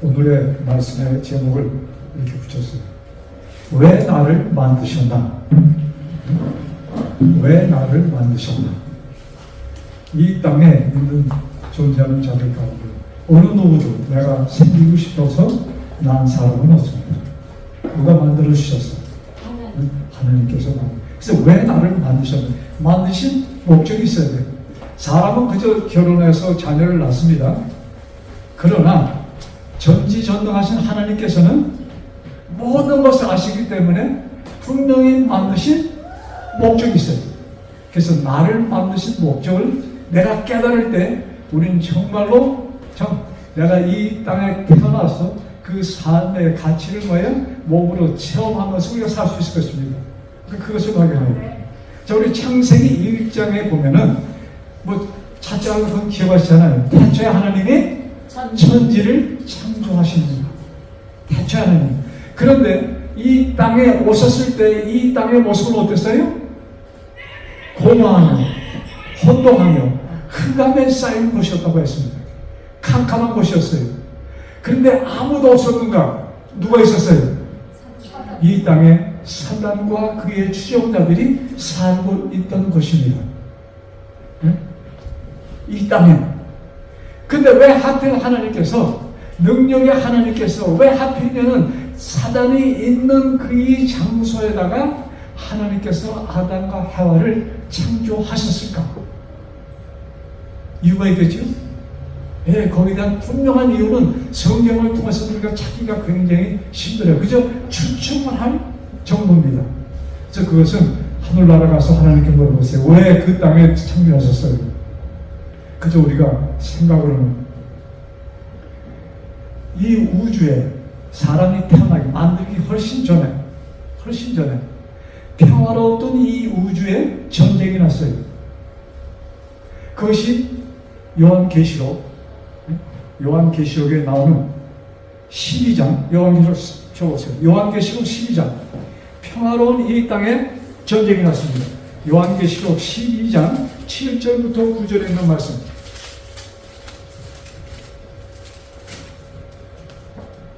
오늘의 말씀의 제목을 이렇게 붙였어요. 왜 나를 만드셨나? 왜 나를 만드셨나? 이 땅에 있는 존재하는 자들 가운데 어느 누구도 내가 생기고 싶어서 난 사람은 없습니다. 누가 만들어 주셨어? 하나님께서 그래서 왜 나를 만드셨나? 만드신 목적이 있어야 돼요. 사람은 그저 결혼해서 자녀를 낳습니다. 그러나 전지전능하신 하나님께서는 모든 것을 아시기 때문에 분명히 만드신 목적이 있어요. 그래서 나를 만드신 목적을 내가 깨달을 때 우리는 정말로 내가 이 땅에 태어나서 그 삶의 가치를 몸으로 체험하면서 우리가 살 수 있을 것입니다. 그것을 발견해요. 자, 우리 창세기 1장에 보면은 차자가 그건 기억하시잖아요. 태초에 하나님이 천지를 창조하십니다. 태초에 하나님. 그런데 이 땅에 오셨을 때 이 땅의 모습은 어땠어요? 공허하며 혼돈하며 흑암에 쌓인 곳이었다고 했습니다. 캄캄한 곳이었어요. 그런데 아무도 없었는가? 누가 있었어요? 이 땅에 사단과 그의 추종자들이 살고 있던 것입니다. 이 땅에. 근데 왜 하필 하나님께서, 능력의 하나님께서 왜 하필이면 사단이 있는 그 장소에다가 하나님께서 아담과 하와를 창조하셨을까? 이유가 있겠죠? 예, 거기에 대한 분명한 이유는 성경을 통해서 우리가 찾기가 굉장히 힘들어요. 그저 추측만 할 정도입니다. 그래서 그것은 하늘나라 가서 하나님께 물어보세요. 왜 그 땅에 창조하셨어요? 그저 우리가 생각으로는 이 우주에 사람이 태어나기 만들기 훨씬 전에 평화로웠던 이 우주에 전쟁이 났어요. 그것이 요한계시록에 나오는 12장, 요한계시록 적었어요. 요한계시록 12장. 평화로운 이 땅에 전쟁이 났습니다. 요한계시록 12장 7절부터 9절에 있는 말씀.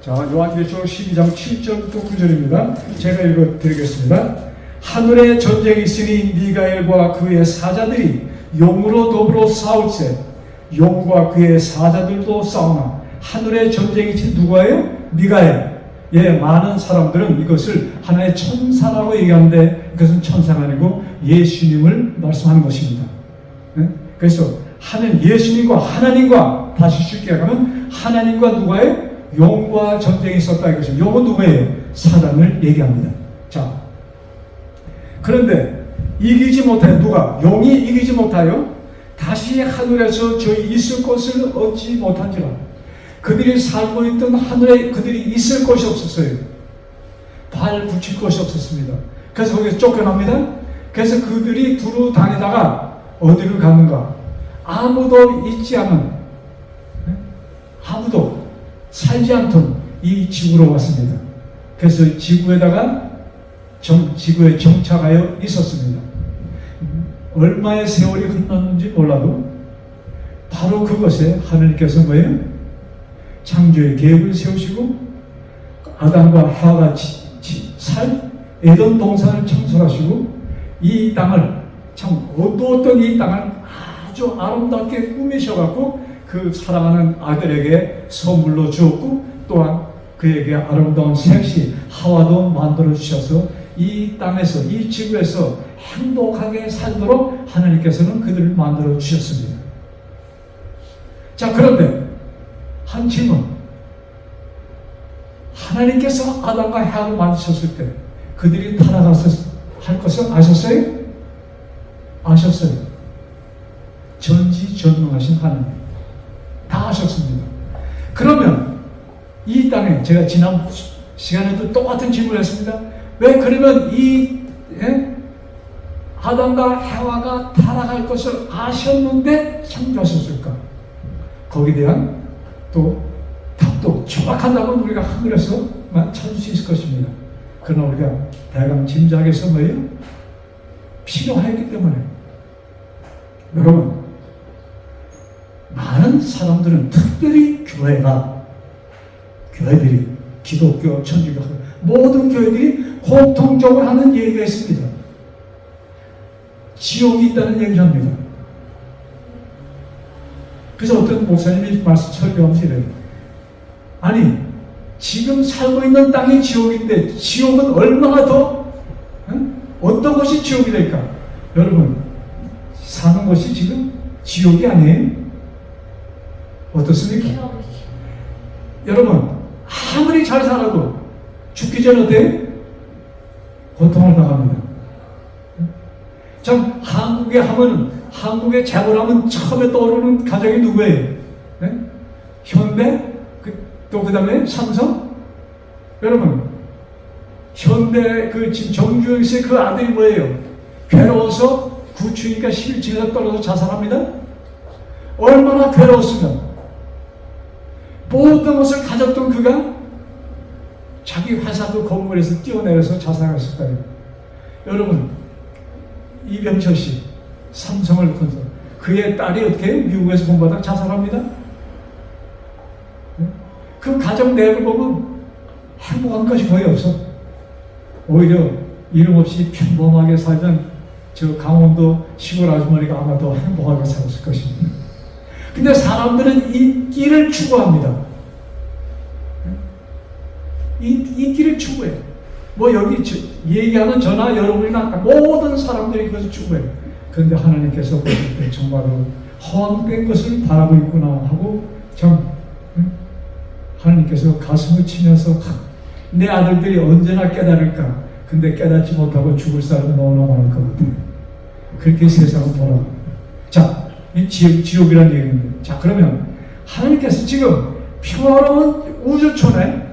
자, 요한계시록 12장 7절부터 9절입니다. 제가 읽어드리겠습니다. 하늘에 전쟁이 있으니 미가엘과 그의 사자들이 용으로 더불어 싸울세. 용과 그의 사자들도 싸우나. 하늘의 전쟁이 누구예요? 미가엘. 예, 많은 사람들은 이것을 하나의 천사라고 얘기하는데 그것은 천사가 아니고 예수님을 말씀하는 것입니다. 네? 그래서 예수님과 하나님과 다시 쉽게 하면 하나님과 누가요? 용과 전쟁이 있었다 이것입니다. 용은 누구예요? 사단을 얘기합니다. 자, 그런데 이기지 못하여 누가? 용이 이기지 못하여 다시 하늘에서 저희 있을 곳을 얻지 못한지라. 그들이 살고 있던 하늘에 그들이 있을 곳이 없었어요. 발 붙일 곳이 없었습니다. 그래서 거기서 쫓겨납니다. 그래서 그들이 두루 다니다가 어디를 갔는가? 아무도 있지 않은, 아무도 살지 않던 이 지구로 왔습니다. 그래서 지구에다가 지구에 정착하여 있었습니다. 얼마의 세월이 흘렀는지 몰라도 바로 그것에 하나님께서 뭐예요? 창조의 계획을 세우시고 아담과 하와가 살 에덴 동산을 창설하시고 이 땅을 참 어두웠던 이 땅을 아주 아름답게 꾸미셔갖고 그 사랑하는 아들에게 선물로 주었고 또한 그에게 아름다운 색시 하와도 만들어 주셔서 이 땅에서 이 지구에서 행복하게 살도록 하나님께서는 그들을 만들어 주셨습니다. 자, 그런데 한 질문. 하나님께서 아담과 하와를 만드셨을 때 그들이 타락해서 할 것을 아셨어요? 아셨어요. 전지전능하신 하나님 다 아셨습니다. 그러면 이 땅에 제가 지난 시간에도 똑같은 질문을 했습니다. 왜 그러면 아담과 하와가 타락할 것을 아셨는데 창조하셨을까? 거기에 대한 또 답도 정확한다면 우리가 하늘에서만 찾을 수 있을 것입니다. 그러나 우리가 대강 짐작해서 뭐예요? 필요했기 때문에. 여러분, 많은 사람들은 특별히 교회가 교회들이, 기독교, 천주교, 모든 교회들이 공통적으로 하는 얘기가 있습니다. 지옥이 있다는 얘기를 합니다. 그래서 어떤 목사님이 말씀 설교하면서 이래요. 아니, 지금 살고 있는 땅이 지옥인데 지옥은 얼마나 더 어떤 것이 지옥이 될까? 여러분, 사는 것이 지금 지옥이 아니에요? 어떻습니까? 여러분, 아무리 잘 살아도 죽기 전에 어때요? 고통을 당합니다. 참, 한국의 재벌하면 처음에 떠오르는 가정이 누구예요? 네? 현대? 또 그 다음에 삼성? 여러분, 현대 지금 정주영 씨의 그 아들이 뭐예요? 괴로워서 9층이니까 11층에서 떨어져 자살합니다? 얼마나 괴로웠으면 모든 것을 가졌던 그가 자기 회사 그 건물에서 뛰어내려서 자살했을 거예요. 여러분, 이병철 씨, 삼성을 건설. 그의 딸이 어떻게 미국에서 본받아 자살합니다? 그 가정 내역을 보면 행복한 것이 거의 없어. 오히려 이름 없이 평범하게 살던 저 강원도 시골 아주머니가 아마 더 행복하게 살았을 것입니다. 근데 사람들은 인기를 추구합니다. 인기를 추구해요. 뭐 여기 얘기하는 저나 여러분이나 모든 사람들이 그것을 추구해요. 그런데 하나님께서 보실 때 정말로 헛된 것을 바라고 있구나 하고 참 하나님께서 가슴을 치면서 내 아들들이 언제나 깨달을까? 근데 깨닫지 못하고 죽을 사람은 너무나 많을 것 같아요. 그렇게 세상은 돌아갑니다. 자, 이 지옥이라는 얘기입니다. 자, 그러면 하나님께서 지금 평화로운 우주촌에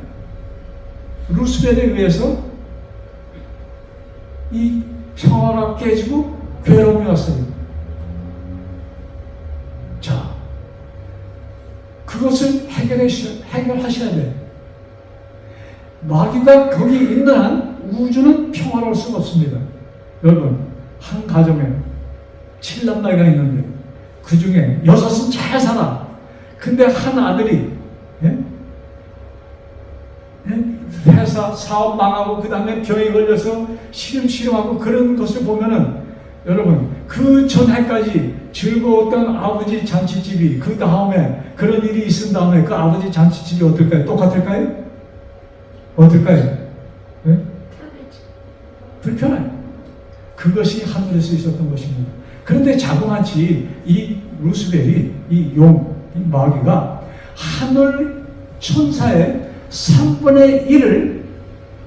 루스벨에 의해서 이 평화가 깨지고 괴로움이 왔어요. 자, 그것을 해결하셔야 돼. 마귀가 거기 있는 한 우주는 평화로울 수가 없습니다. 여러분, 한 가정에 7남매가 있는데 그 중에 6은 잘 살아. 근데 한 아들이 회사 사업 망하고 그 다음에 병에 걸려서 시름시름하고 그런 것을 보면은 여러분, 그 전해까지 즐거웠던 아버지 잔치집이 그 다음에 그런 일이 있은 다음에 그 아버지 잔치집이 어떨까요? 똑같을까요? 어떨까요? 네? 불편해요. 그것이 하늘에서 있었던 것입니다. 그런데 자그마치 이 루스벨이 이 마귀가 하늘 천사의 3분의 1을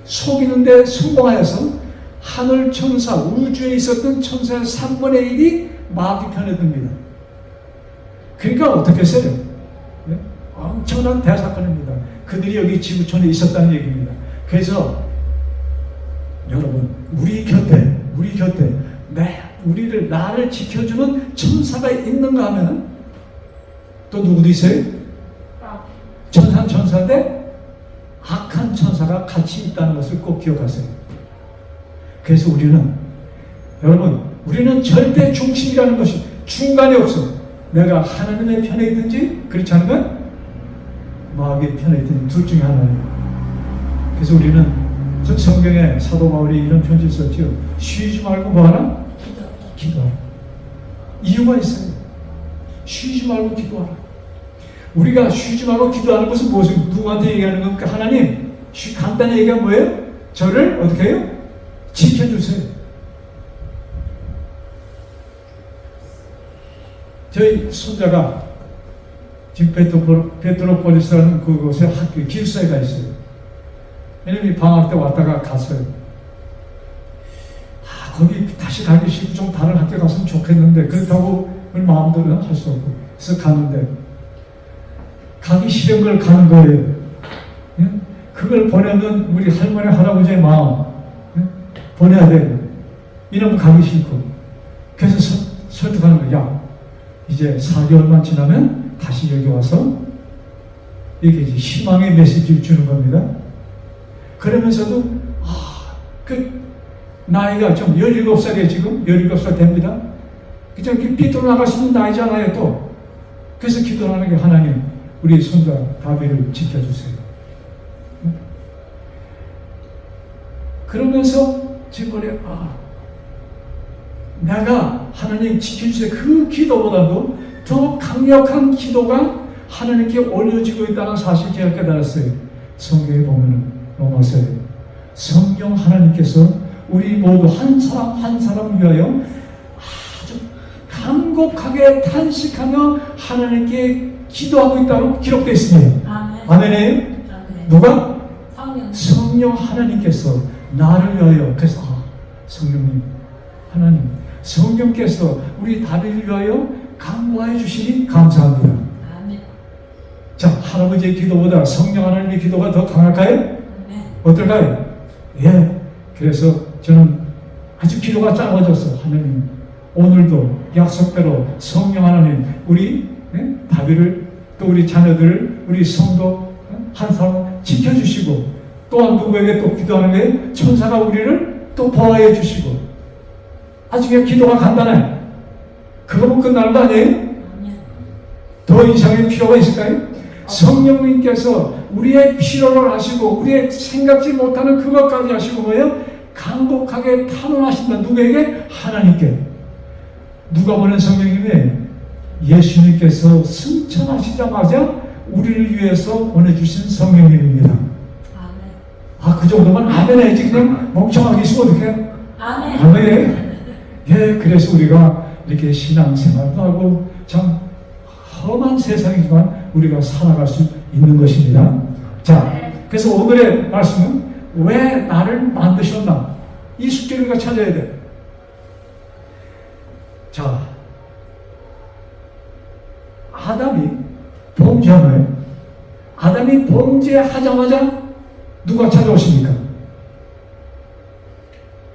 속이는데 성공하여서 하늘 천사, 우주에 있었던 천사의 3분의 1이 마귀 편에 듭니다. 그러니까 어떻게 했어요? 네? 엄청난 대사건입니다. 그들이 여기 지구촌에 있었다는 얘기입니다. 그래서 여러분, 우리 곁에 나를 지켜주는 천사가 있는가 하면 또 누구도 있어요? 천사는 천사인데 악한 천사가 같이 있다는 것을 꼭 기억하세요. 그래서 우리는 절대 중심이라는 것이 중간이 없어. 내가 하나님의 편에 있든지 그렇지 않으면 마귀의 편에 있든지 둘 중에 하나예요. 그래서 우리는 성경에 사도 바울이 이런 편지를 썼죠. 쉬지 말고 뭐하라? 기도하라. 이유가 있어요. 쉬지 말고 기도하라. 우리가 쉬지 말고 기도하는 것은 무엇을 누구한테 얘기하는 겁니까? 하나님, 간단히 얘기하면 뭐예요? 저를 어떻게 해요? 지켜주세요. 저희 손자가 지금 베트로폴리스라는 그곳에 학교 기숙사에가 있어요. 왜냐면 방학 때 왔다가 갔어요. 거기 다시 가기 싫고 좀 다른 학교 갔으면 좋겠는데 그렇다고 마음대로 할 수 없고 그래서 갔는데 가기 싫은 걸 가는 거예요. 예? 그걸 보내면 우리 할머니 할아버지의 마음 보내야 되고 이러면 가기 싫고 그래서 설득하는 거야. 야, 이제 4개월만 지나면 다시 여기 와서 이렇게 이제 희망의 메시지를 주는 겁니다. 그러면서도 나이가 좀 17살이에요. 지금 17살 됩니다. 그냥 삐뚤어 나갈 수 있는 나이잖아요. 또 그래서 기도하는 게 하나님, 우리 손자 다비를 지켜주세요. 그러면서 지금까지 내가 하나님 지켜주세요. 그 기도보다도 더 강력한 기도가 하나님께 올려지고 있다는 사실 제가 깨달았어요. 성경에 보면 로마서에 성령 하나님께서 우리 모두 한 사람 한 사람 위하여 아주 간곡하게 탄식하며 하나님께 기도하고 있다고 기록되어 있습니다. 아멘이에요? 누가? 성령 하나님께서 나를 위하여. 그래서 성령님 하나님 성령께서 우리 다윗을 위하여 간구하여 주시니 감사합니다. 아멘. 자, 할아버지의 기도보다 성령 하나님의 기도가 더 강할까요? 아멘. 어떨까요? 예. 그래서 저는 아주 기도가 짧아졌어. 하나님 오늘도 약속대로 성령 하나님 우리 다윗을 또 우리 자녀들을 우리 성도 한 사람 지켜주시고 또한 누구에게 또 기도하는 게 천사가 우리를 또 보호해 주시고 나중에 기도가 간단해. 그거면 끝나는 거 아니에요? 더 이상의 필요가 있을까요? 성령님께서 우리의 필요를 하시고 우리의 생각지 못하는 그것까지 하시고 뭐예요? 간곡하게 탄원하신다. 누구에게? 하나님께. 누가 보낸 성령님이 예수님께서 승천하시자마자 우리를 위해서 보내주신 성령님입니다. 그 정도면 아멘 해야지. 그냥 멍청하게 있으면 어떡해? 아멘. 아멘. 예, 그래서 우리가 이렇게 신앙생활도 하고 참 험한 세상이지만 우리가 살아갈 수 있는 것입니다. 자, 그래서 오늘의 말씀은 왜 나를 만드셨나? 이 숙제를 우리가 찾아야 돼. 자, 아담이 범죄한 거예요. 아담이 범죄하자마자 누가 찾아오십니까?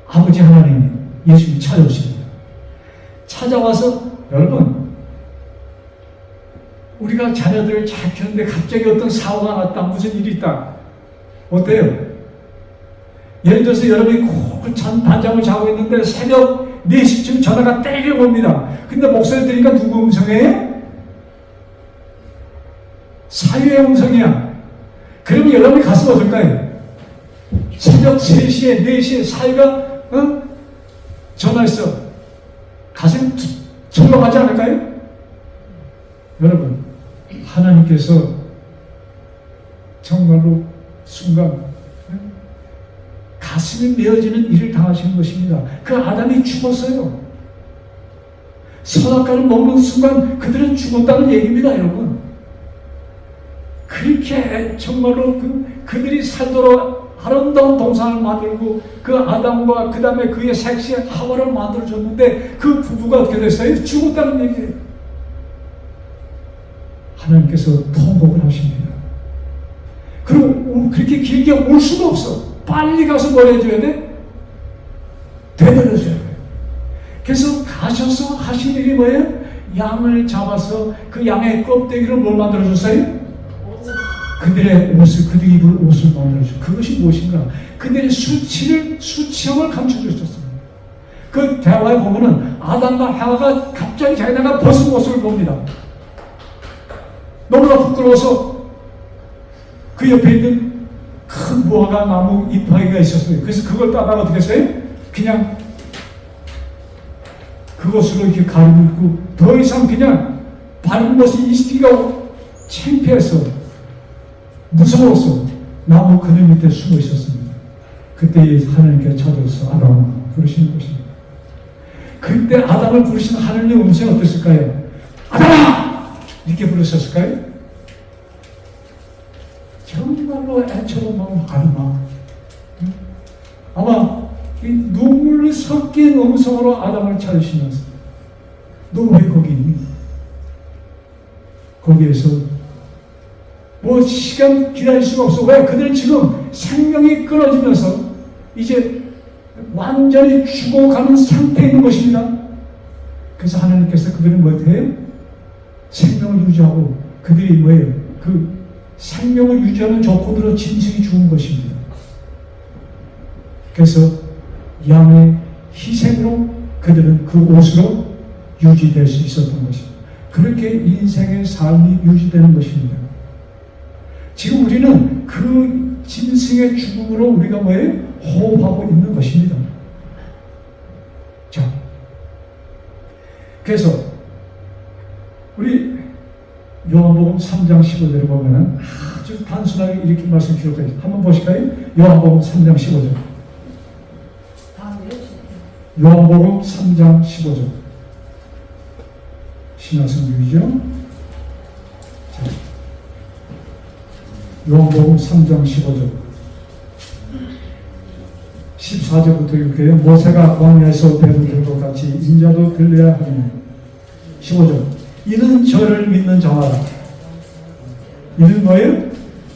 아버지 하나님이 예수님이 찾아오십니다. 찾아와서 여러분 우리가 자녀들을 잘 키웠는데 갑자기 어떤 사고가 났다. 무슨 일이 있다. 어때요? 예를 들어서 여러분이 꼭 단잠을 자고 있는데 새벽 4시쯤 전화가 떼게 옵니다. 근데 목소리 들으니까 누구 음성이에요? 사유의 음성이야. 그러면 여러분이 가슴 어떨까요? 새벽 3시에 4시에 사유가 전화했어. 가슴이 철렁하지 않을까요? 여러분 하나님께서 정말로 순간 가슴이 메어지는 일을 당하시는 것입니다. 그 아담이 죽었어요. 선악과를 먹는 순간 그들은 죽었다는 얘기입니다. 여러분 그렇게 정말로 그들이 살도록 아름다운 동산을 만들고 그 아담과 그 다음에 그의 색시의 하와를 만들어줬는데 그 부부가 어떻게 됐어요? 죽었다는 얘기예요. 하나님께서 통곡을 하십니다. 그리고 그렇게 길게 올 수도 없어. 빨리 가서 뭘 해줘야 돼? 되돌려줘야 돼. 그래서 가셔서 하신 일이 뭐예요? 양을 잡아서 그 양의 껍데기를 뭘 만들어줬어요? 그들의 옷을, 그들이 입을 옷을 만들어줬어요. 그것이 무엇인가? 그들의 수치형을 감춰주셨습니다. 그 대화에 보면은 아담과 하와가 갑자기 자기네가 벗은 모습을 봅니다. 너무나 부끄러워서 그 옆에 있는 큰 무화과 나무 잎사귀가 있었어요. 그래서 그걸 따다가 어떻게 했어요? 그냥 그것으로 이렇게 가리고 더 이상 그냥 바른 것이 있기가 창피해서 무서워서 나무 그늘 밑에 숨어 있었습니다. 그때 하나님께서 찾아오셔서 아담아 부르시는 것입니다. 그때 아담을 부르신 하나님의 음성이 어땠을까요? 아담아! 이렇게 부르셨을까요? 정말로 애처로운 아담아. 아마 이 눈물이 섞인 음성으로 아담을 찾으시면서 너 왜 거기 있니? 거기에서 뭐 시간 기다릴 수가 없어. 왜? 그들은 지금 생명이 끊어지면서 이제 완전히 죽어가는 상태에 있는 것입니다. 그래서 하나님께서 그들은 뭐예요? 생명을 유지하고 그들이 뭐예요? 그 생명을 유지하는 조건으로 짐승이 죽은 것입니다. 그래서 양의 희생으로 그들은 그 옷으로 유지될 수 있었던 것입니다. 그렇게 인생의 삶이 유지되는 것입니다. 지금 우리는 그 짐승의 죽음으로 우리가 뭐예요? 호흡하고 있는 것입니다. 자, 그래서 우리 요한복음 3장 15절을 보면은 아주 단순하게 이렇게 말씀 기록하고 있어요. 한번 보실까요? 요한복음 3장 15절. 요한복음 3장 15절. 신화성경이죠. 자, 요한복음 3장 15절. 14절부터 이렇게 해요. 모세가 광야에서 배를 들고 같이 인자도 들려야 하니. 15절. 이는 저를 믿는 자마다. 이는 뭐예요?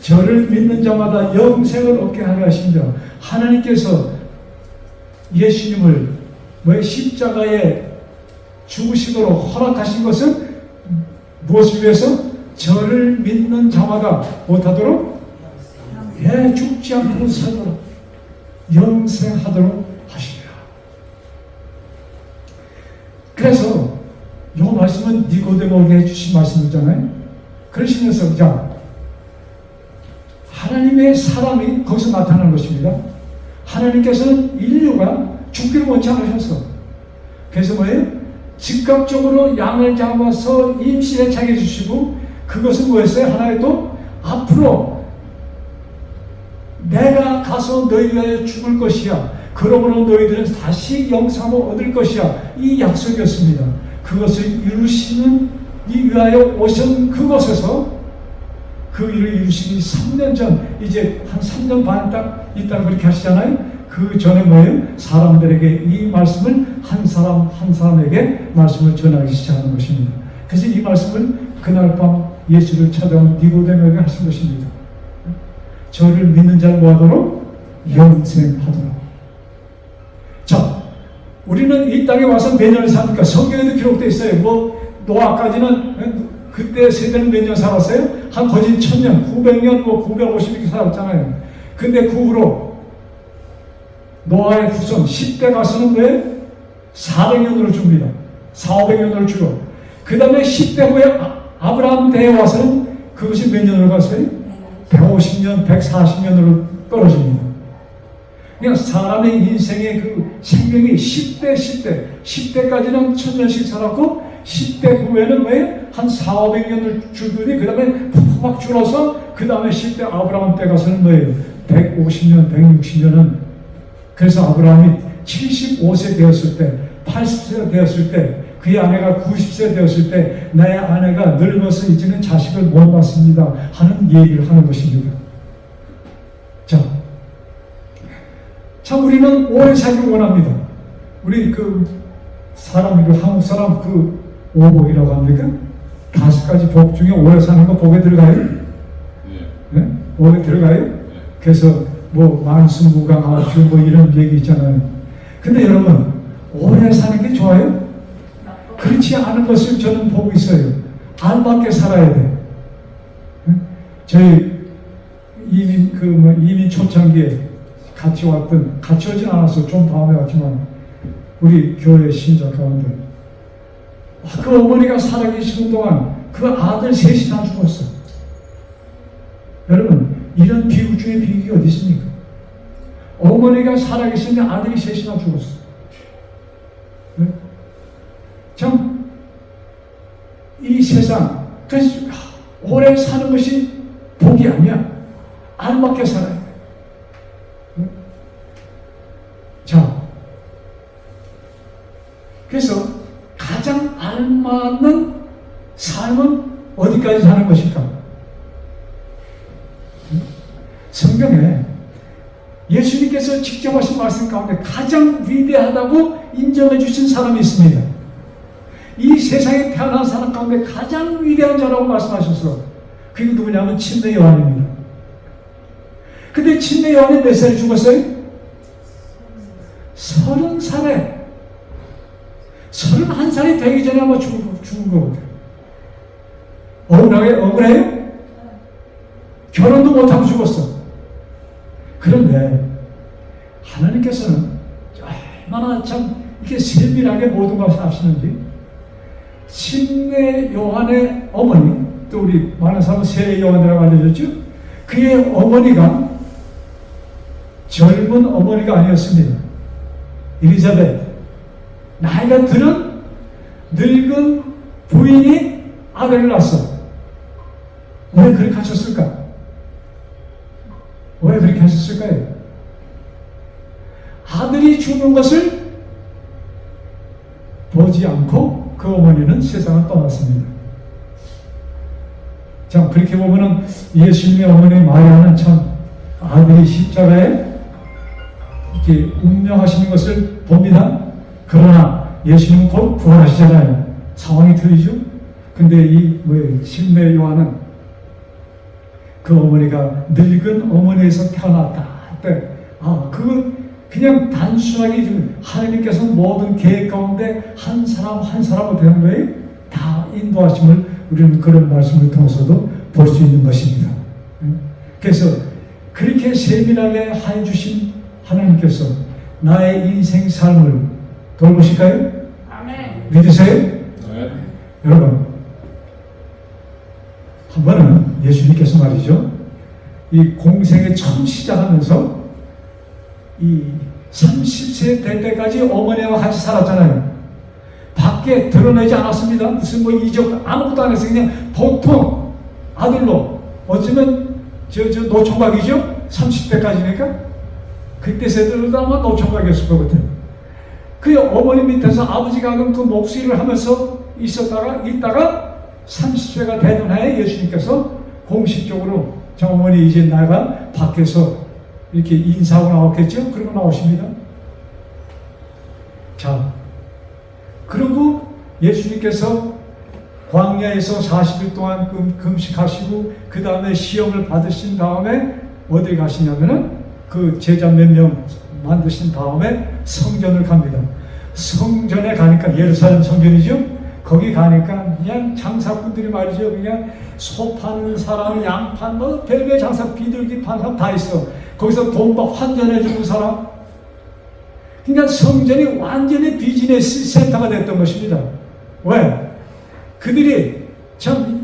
저를 믿는 자마다 영생을 얻게 하려 하십니다. 하나님께서 예수님을 뭐예요? 십자가에 죽으시도록 허락하신 것은 무엇을 위해서? 저를 믿는 자마다 못하도록 죽지 않고 살도록 영생하도록 하시리라. 그래서 이 말씀은 니고데모에게 해주신 말씀이잖아요. 그러시면서 자, 하나님의 사랑이 거기서 나타나는 것입니다. 하나님께서는 인류가 죽기를 원치 않으셨어. 그래서 뭐예요? 즉각적으로 양을 잡아서 임시에 차게 해주시고, 그것은 뭐였어요? 하나의 또 앞으로 내가 가서 너희 위하여 죽을 것이야. 그러므로 너희들은 다시 영생을 얻을 것이야. 이 약속이었습니다. 그것을 이루시는 이 위하여 오신 그곳에서 그 일을 이루시기 3년 전, 이제 한 3년 반 딱 있다고 그렇게 하시잖아요. 그 전에 뭐예요? 사람들에게 이 말씀을 한 사람 한 사람에게 말씀을 전하기 시작하는 것입니다. 그래서 이 말씀을 그날 밤 예수를 찾아온 니고데모에게 하신 것입니다. 저를 믿는 자를 뭐하도록? 영생하도록. 자, 우리는 이 땅에 와서 몇 년을 삽니까? 성경에도 기록되어 있어요. 뭐 노아까지는 그때 세대는 몇 년 살았어요? 한 거진 1000년, 900년, 뭐 950년 살았잖아요. 근데 그 후로 노아의 후손 10대 가서는 왜? 400년으로 줍니다. 400~500년으로 주고, 그 다음에 10대 후에 아브라함 대에 와서는 그것이 몇 년으로 갔어요? 150년, 140년으로 떨어집니다. 그러니까 사람의 인생의 그 생명이 10대까지는 1000년씩 살았고, 10대 후에는 왜? 한 400~500년을 주더니 그 다음에 푹 줄어서 그 다음에 10대 아브라함 때 가서는 뭐예요? 150년, 160년은. 그래서 아브라함이 75세 되었을 때, 80세 되었을 때, 그의 아내가 90세 되었을 때, 나의 아내가 늙어서 이제는 자식을 못 낳습니다 하는 얘기를 하는 것입니다. 자, 참 우리는 오래 살기를 원합니다. 우리 그 사람, 그 한국 사람 그 오복이라고 합니까? 5가지 복 중에 오래 사는 거 복에 들어가요? 네? 복에 들어가요? 그래서 뭐 만수무강하주 뭐 이런 얘기 있잖아요. 근데 여러분, 오래 사는 게 좋아요? 그렇지 않은 것을 저는 보고 있어요. 알맞게 살아야 돼. 저희 이민 초창기에 같이 오진 않았어. 좀 다음에 왔지만, 우리 교회 신자 가운데. 그 어머니가 살아계시는 동안 그 아들 셋이 다 죽었어. 여러분, 이런 비극 중에 비극이 어디 있습니까? 어머니가 살아계시는데 아들이 셋이나 죽었어. 네? 참, 이 세상, 그래서 오래 사는 것이 복이 아니야. 알맞게 살아야 돼. 네? 자, 그래서 가장 알맞는 삶은 어디까지 사는 것일까? 성경에 예수님께서 직접 하신 말씀 가운데 가장 위대하다고 인정해 주신 사람이 있습니다. 이 세상에 태어난 사람 가운데 가장 위대한 자라고 말씀하셨어. 그게 누구냐면 침례 요한입니다. 근데 침례 요한이 몇 살에 죽었어요? 30살에 31살이 되기 전에 아마 죽은 거거든요. 억울해요? 결혼도 못하고 죽었어. 그런데 하나님께서는 얼마나 참 이렇게 세밀하게 모든 것을 아시는지, 침례 요한의 어머니, 또 우리 많은 사람은 세 요한이라고 알려졌죠? 그의 어머니가 젊은 어머니가 아니었습니다. 엘리자벳, 나이가 들은 늙은 부인이 아들을 낳았어. 왜 그렇게 하셨을까? 왜 그렇게 하셨을까요? 아들이 죽는 것을 보지 않고 그 어머니는 세상을 떠났습니다. 자, 그렇게 보면은 예수님의 어머니 마리아는 참 아들이 십자가에 이렇게 운명하시는 것을 봅니다. 그러나 예수님은 곧 부활하시잖아요. 상황이 틀리죠? 근데 이 신뢰 요한은 그 어머니가 늙은 어머니에서 태어났다 때, 그건 그냥 단순하게 지금 하나님께서 모든 계획 가운데 한 사람 한 사람을 대한 거에 다 인도하심을 우리는 그런 말씀을 통해서도 볼 수 있는 것입니다. 그래서 그렇게 세밀하게 하여 주신 하나님께서 나의 인생 삶을 돌보실까요? 아멘. 믿으세요? 네. 여러분, 한 번은 예수님께서 말이죠, 이 공생에 처음 시작하면서 이 30세 될 때까지 어머니와 같이 살았잖아요. 밖에 드러내지 않았습니다. 무슨 이적 아무것도 안 했어요. 그냥 보통 아들로, 어쩌면 노총각이죠? 30대까지니까 그때 세대로도 아마 노총각이었을 것 같아요. 그 어머니 밑에서 아버지가 하던 그 목수일을 하면서 있다가 30세가 되는 해에 예수님께서 공식적으로 저 어머니 이제 나가 밖에서 이렇게 인사하고 나왔겠죠? 그러고 나오십니다. 자, 그리고 예수님께서 광야에서 40일 동안 금식하시고 그 다음에 시험을 받으신 다음에 어디 가시냐면은 그 제자 몇 명 만드신 다음에 성전을 갑니다. 성전에 가니까 예루살렘 성전이죠. 거기 가니까 그냥 장사꾼들이 말이죠. 그냥 소 파는 사람, 양 파는 별별 장사, 비둘기 파는 사람 다 있어. 거기서 돈 환전해 주는 사람. 그러니까 성전이 완전히 비즈니스 센터가 됐던 것입니다. 왜? 그들이 참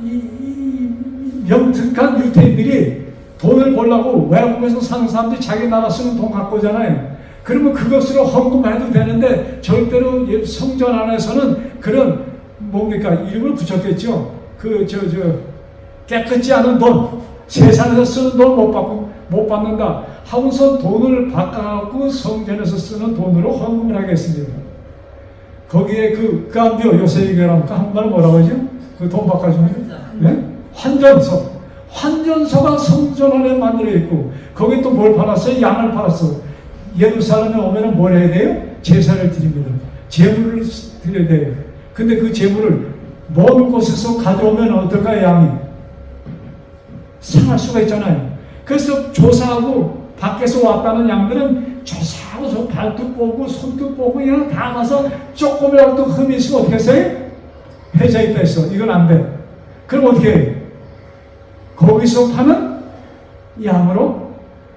영특한 유태인들이 돈을 벌려고 외국에서 사는 사람들이 자기 나라 쓰는 돈 갖고 오잖아요. 그러면 그것으로 헌금해도 되는데 절대로 성전 안에서는 그런 이름을 붙였겠죠. 깨끗지 않은 돈, 세상에서 쓰는 돈 못 받는다 하고서 돈을 바꿔갖고 성전에서 쓰는 돈으로 헌금을 하겠습니다. 거기에 그 깜비오 요새 얘기하면 한말 뭐라고 하죠? 그 돈 바꿔주는 네? 환전소가 성전 안에 만들어 있고 거기 또 뭘 팔았어요? 양을 팔았어. 예루살렘에 오면은 뭘 해야 돼요? 제사를 드립니다. 제물을 드려야 돼요. 근데 그 제물을 먼 곳에서 가져오면 어떨까요? 양이 상할 수가 있잖아요. 그래서 조사하고 밖에서 왔다는 양들은 조사하고 저 발도 보고 손도 보고 그냥 다 가서 조금이라도 흠이 있으면 어떻게 했어요? 해자 있다 했어. 이건 안 돼. 그럼 어떻게 해요? 거기서 파는 양으로.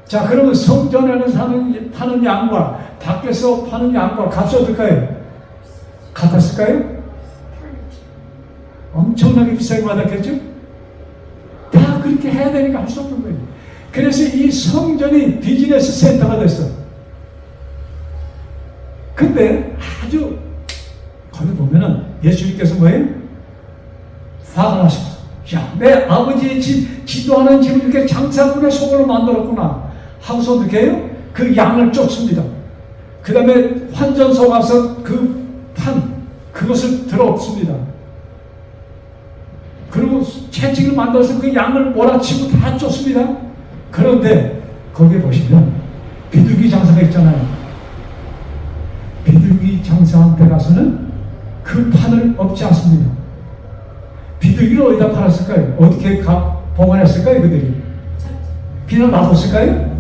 자, 그러면 성전에는 파는 양과 밖에서 파는 양과 값이 어떨까요? 같았을까요? 엄청나게 비싸게 받았겠죠? 다 그렇게 해야 되니까 할 수 없는 거예요. 그래서 이 성전이 비즈니스 센터가 됐어. 근데 아주 거기 보면은 예수님께서 뭐예요? 화가 나셨어. 야, 내 아버지의 기도하는 집을 이렇게 장사꾼의 소굴로 만들었구나 하고서 어떻게 해요? 그 양을 쫓습니다. 그 다음에 환전소 가서 그것을 들어엎습니다. 그리고 채찍을 만들어서 그 양을 몰아치고 다 쫓습니다. 그런데 거기에 보시면 비둘기 장사가 있잖아요. 비둘기 장사한테 가서는 그 판을 엎지 않습니다. 비둘기를 어디다 팔았을까요? 어떻게 보관했을까요? 그들이 그냥 놔뒀을까요?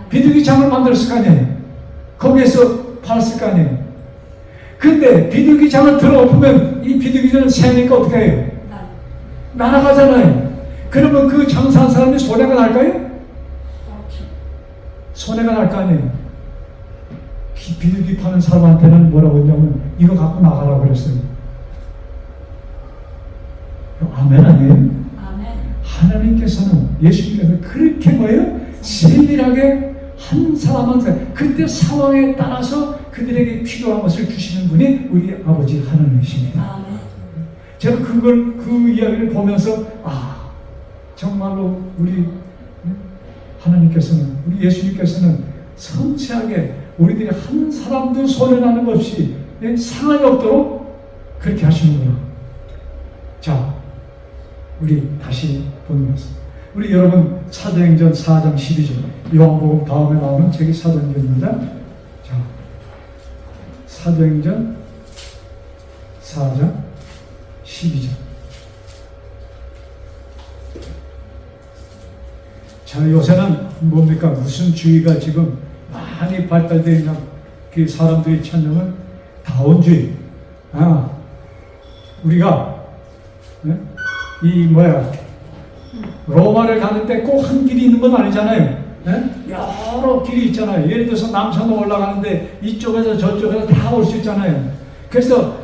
비둘기 장을 만들었을 거 아니에요. 거기에서 팔았을 거 아니에요. 근데 비둘기 장을 들어엎으면 이 비둘기들은 새니까 어떻게 해요? 날아가잖아요. 그러면 그 장사한 사람이 손해가 날까요? 손해가 날 거 아니에요. 비둘기 파는 사람한테는 뭐라고 했냐면 이거 갖고 나가라고 그랬어요. 아멘 아니에요? 아멘. 하나님께서는 예수님께서 그렇게 뭐예요? 세밀하게 한 사람 한 사람 그때 상황에 따라서 그들에게 필요한 것을 주시는 분이 우리 아버지 하나님이십니다. 제가 그 이야기를 보면서 정말로 우리 하나님께서는 우리 예수님께서는 섬세하게 우리들이 한 사람도 손해나는 것 없이 상함이 없도록 그렇게 하시는구나. 자, 우리 다시 보는 것은 우리 여러분 사도행전 4장 12절 요한복음 다음에 나오는 책이 사도행전입니다. 자, 사도행전 4장 12절. 자, 요새는 뭡니까? 무슨 주의가 지금 많이 발달되어 있는 그 사람들이 찾는 다원주의. 우리가 로마를 가는데 꼭 한 길이 있는 건 아니잖아요. 여러 길이 있잖아요. 예를 들어서 남산으로 올라가는데 이쪽에서 저쪽에서 다 올 수 있잖아요. 그래서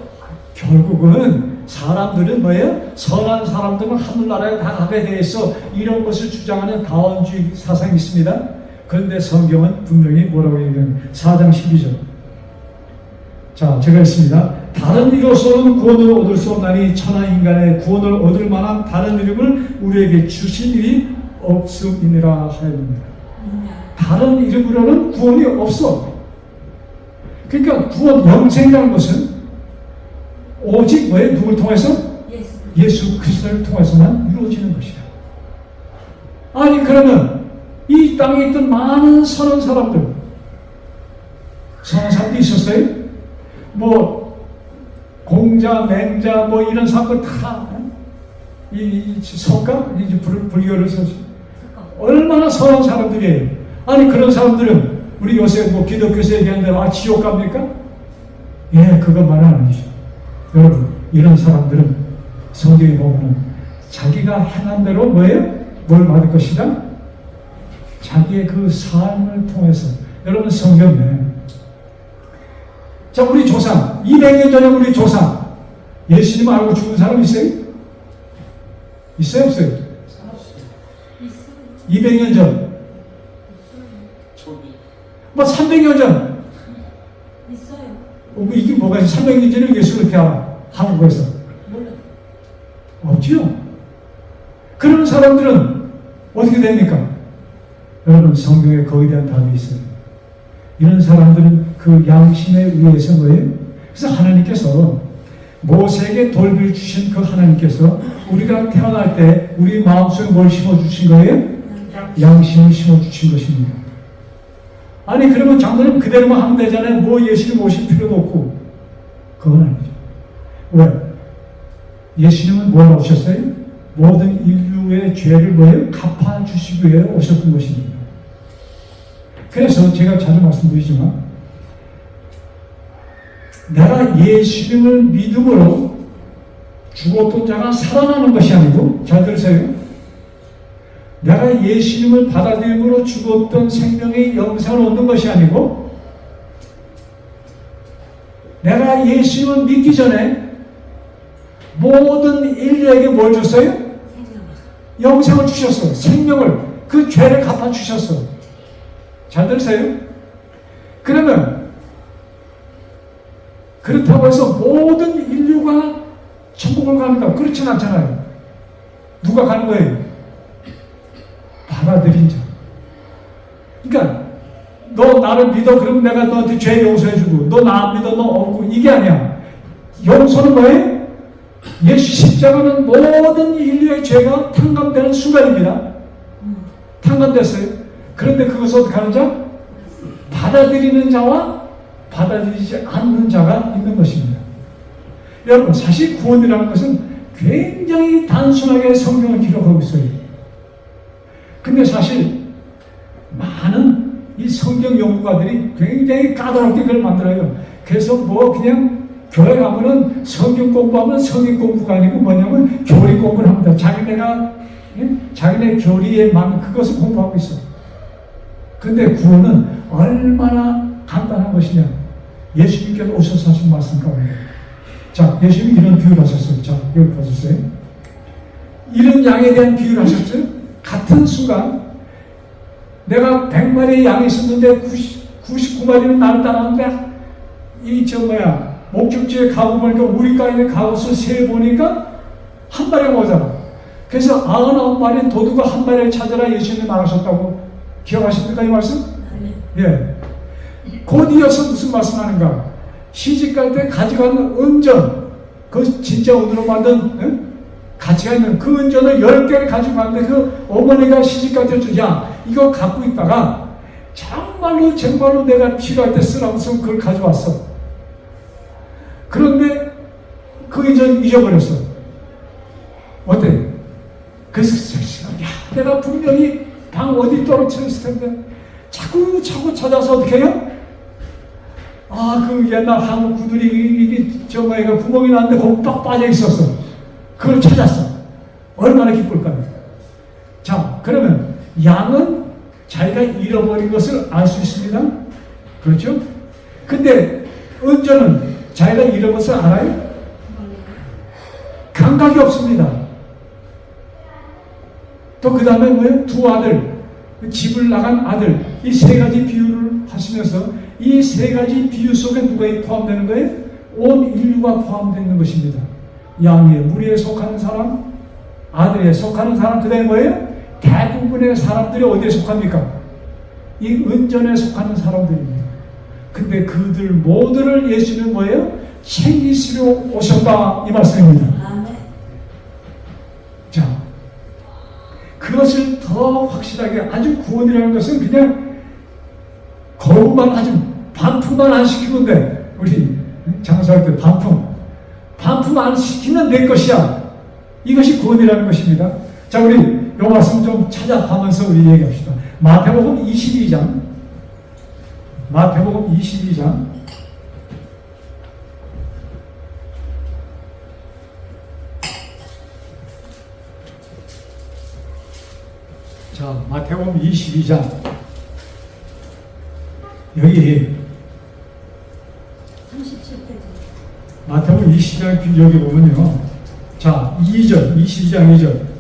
결국은 사람들은 선한 사람들은 하늘나라에 다 가게 돼 있어. 이런 것을 주장하는 다원주의 사상이 있습니다. 그런데 성경은 분명히 뭐라고 얘기하냐면 4장 12절. 자, 제가 했습니다. 다른 이로서는 구원을 얻을 수 없나니 천하 인간의 구원을 얻을 만한 다른 이름을 우리에게 주신 일이 없음이니라 하였습니다. 다른 이름으로는 구원이 없어. 그러니까 구원 영생이라는 것은 오직 누굴 통해서? 예수 그리스도를 통해서만 이루어지는 것이다. 아니 그러면 이 땅에 있던 많은 선한 사람들, 선한 사람도 있었어요? 공자, 맹자, 이런 사람들 다, 석가? 불교를 써서. 얼마나 선한 사람들이에요. 아니, 그런 사람들은, 우리 요새 기독교에서 얘기하는 대로, 지옥 갑니까? 예, 그것만은 아니죠. 여러분, 이런 사람들은 성경에 보면, 자기가 행한 대로 뭘 받을 것이다? 자기의 그 삶을 통해서. 여러분, 성경에, 자, 우리 조상, 200년 전에 우리 조상, 예수님 알고 죽은 사람 있어요? 있어요, 없어요? 200년 전. 300년 전. 있어요. 이게 뭐가 있어요? 300년 전에 예수를 어떻게 알아? 한국에서. 몰라요. 없지요? 그런 사람들은 어떻게 됩니까? 여러분, 성경에 거기에 대한 답이 있어요. 이런 사람들은 그 양심에 의해서 그래서 하나님께서 모세에게 돌비를 주신 그 하나님께서 우리가 태어날 때 우리 마음속에 뭘 심어주신 거예요? 양심을 심어주신 것입니다. 아니 그러면 장로님 그대로만 하면 되잖아요. 예수님 오실 필요도 없고. 그건 아니죠. 왜? 예수님은 뭘 오셨어요? 모든 인류의 죄를 갚아주시기 위해 오셨던 것입니다. 그래서 제가 자주 말씀드리지만 내가 예수님을 믿음으로 죽었던 자가 살아나는 것이 아니고, 잘 들으세요. 내가 예수님을 받아들임으로 죽었던 생명의 영생을 얻는 것이 아니고, 내가 예수님을 믿기 전에 모든 인류에게 뭘 줬어요? 영생을 주셨어요. 생명을, 그 죄를 갚아주셨어요. 잘 들으세요? 그러면 그렇다고 해서 모든 인류가 천국을 가는가? 그렇진 않잖아요. 누가 가는 거예요? 받아들인 자. 그러니까 너 나를 믿어 그러면 내가 너한테 죄 용서해주고, 너 나 안 믿어 너 없고, 이게 아니야. 용서는 뭐예요? 예수 십자가는 모든 인류의 죄가 탕감되는 순간입니다. 탕감됐어요. 그런데 그것을 어떻게 하는 자? 받아들이는 자와 받아들이지 않는 자가 있는 것입니다. 여러분, 사실 구원이라는 것은 굉장히 단순하게 성경을 기록하고 있어요. 근데 사실 많은 이 성경 연구가들이 굉장히 까다롭게 그걸 만들어요. 그래서 그냥 교회 가면은 성경 공부하면 성경 공부가 아니고 뭐냐면 교리 공부를 합니다. 자기네 교리에만 그것을 공부하고 있어. 근데 구원은 얼마나 간단한 것이냐. 예수님께서 오셔서 하신 말씀 가운데. 자, 예수님이 이런 비유를 하셨어요. 자, 여기 봐주세요. 이런 양에 대한 비유를 하셨어요. 같은 순간 내가 100마리의 양이 있었는데 99마리는 나를 따라오는데 목적지에 가고 보니까 우리가 있는 가곳을 세보니까 한 마리가 오잖아. 그래서 99마리 도둑과 한 마리를 찾아라 예수님이 말하셨다고 기억하십니까 이 말씀? 예. 곧 이어서 무슨 말씀하는가? 시집갈 때 가져가는 은전, 그 진짜 은으로 만든 가치가 있는 그 은전을 10개를 가지고 갔는데 그 어머니가 시집갈 때 야 이거 갖고 있다가 정말로 내가 필요할 때 쓰라고 해서 그걸 가져왔어. 그런데 그 은전 잊어버렸어. 어때? 그래서 야 내가 분명히 방 어디 떨어뜨렸을 텐데 자꾸 찾아서 어떻게 해요? 그 옛날 한국 구들이 구멍이 났는데 거기 빡 빠져 있었어. 그걸 찾았어. 얼마나 기쁠까요? 자, 그러면 양은 자기가 잃어버린 것을 알 수 있습니다. 그렇죠? 근데 은전은 자기가 잃은 것을 알아요? 감각이 없습니다. 또 그 다음에 뭐예요? 두 아들, 집을 나간 아들, 이 세 가지 비유를 하시면서 이 세 가지 비유 속에 누가 포함되는 거예요? 온 인류가 포함되는 것입니다. 양의 무리에 속하는 사람, 아들에 속하는 사람, 그 다음에 뭐예요? 대부분의 사람들이 어디에 속합니까? 이 은전에 속하는 사람들입니다. 근데 그들 모두를 예수는 뭐예요? 챙기시려 오셨다 이 말씀입니다. 자, 그것을 더 확실하게 아주 구원이라는 것은 그냥 거부만 하지 반품만 안 시키면 돼. 우리 장사할 때 반품 안 시키면 내 것이야. 이것이 구원이라는 것입니다. 자, 우리 이 말씀 좀 찾아가면서 우리 얘기합시다. 마태복음 22장 자, 마태복음 22장 여기 37페이지 마태복음 22장 여기 보면요. 자, 22장 2절